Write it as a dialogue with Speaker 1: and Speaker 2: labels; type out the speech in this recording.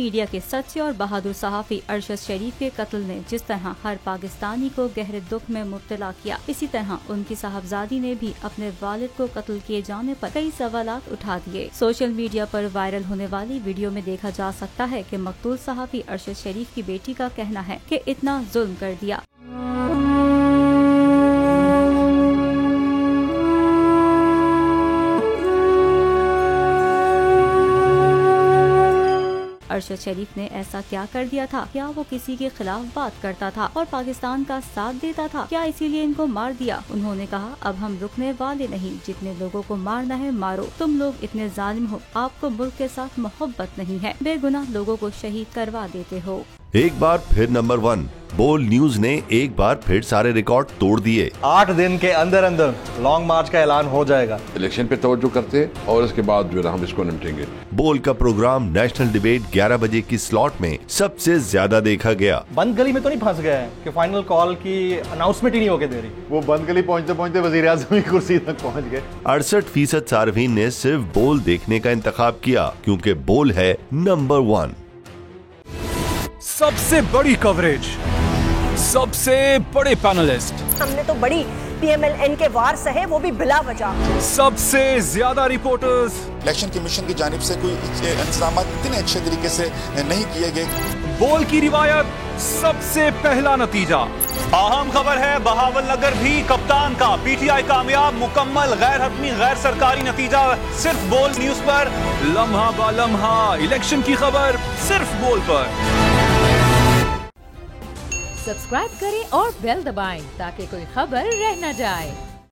Speaker 1: Media के सच्चे और बहादुर सहाफ़ी अरशद शरीफ के कत्ल ने जिस तरह हर पाकिस्तानी को गहरे दुख में मुब्तला किया, इसी तरह उनकी साहबजादी ने भी अपने वालिद को कत्ल किए जाने पर कई सवालात उठा दिए। सोशल मीडिया पर वायरल होने वाली वीडियो में देखा जा सकता है कि मकतूल सहाफ़ी अरशद शरीफ की बेटी का कहना है कि इतना जुल्म कर दिया। अरशद शरीफ ने ऐसा क्या कर दिया था? क्या वो किसी के खिलाफ बात करता था और पाकिस्तान का साथ देता था? क्या इसीलिए इनको मार दिया? उन्होंने कहा, अब हम रुकने वाले नहीं, जितने लोगों को मारना है मारो। तुम लोग इतने जालिम हो, आपको मुल्क के साथ मोहब्बत नहीं है, बेगुनाह लोगों को शहीद करवा देते हो।
Speaker 2: एक बार फिर नंबर 1 बोल न्यूज ने एक बार फिर सारे रिकॉर्ड तोड़ दिए।
Speaker 3: 8 दिन के अंदर अंदर लॉन्ग मार्च का ऐलान हो जाएगा।
Speaker 4: इलेक्शन पे तवज्जो करते और इसके बाद जो है हम इसको निपटेंगे।
Speaker 2: बोल का प्रोग्राम नेशनल डिबेट 11 बजे की स्लॉट में सबसे ज्यादा देखा गया।
Speaker 3: बंद गली में तो नहीं फंस गया है कि फाइनल कॉल की अनाउंसमेंट ही नहीं होके दे रही। वो बंद गली पहुंचते पहुंचते वजीर आज़म की कुर्सी तक पहुंच गए।
Speaker 2: 68% सार्फिन ने सिर्फ बोल देखने का इंतखाब किया क्योंकि बोल है नंबर 1।
Speaker 5: सबसे बड़ी कवरेज, सबसे बड़े पैनलिस्ट,
Speaker 6: हमने तो बड़ी PMLN के वार सहे, वो भी बिला वजह।
Speaker 5: सबसे ज्यादा रिपोर्टर्स।
Speaker 7: इलेक्शन कमीशन की जानिब से कोई इंतजाम इतने अच्छे तरीके से नहीं किए गए।
Speaker 5: बोल की रिवायत, सबसे पहला नतीजा।
Speaker 8: अहम खबर है बहावल नगर भी कप्तान का, PTI कामयाब, मुकम्मल गैर हतमी गैर सरकारी नतीजा सिर्फ बोल न्यूज पर।
Speaker 5: लम्हा बा लम्हा इलेक्शन की खबर सिर्फ बोल पर।
Speaker 9: सब्सक्राइब करें और बेल दबाएं ताकि कोई खबर रह न जाए।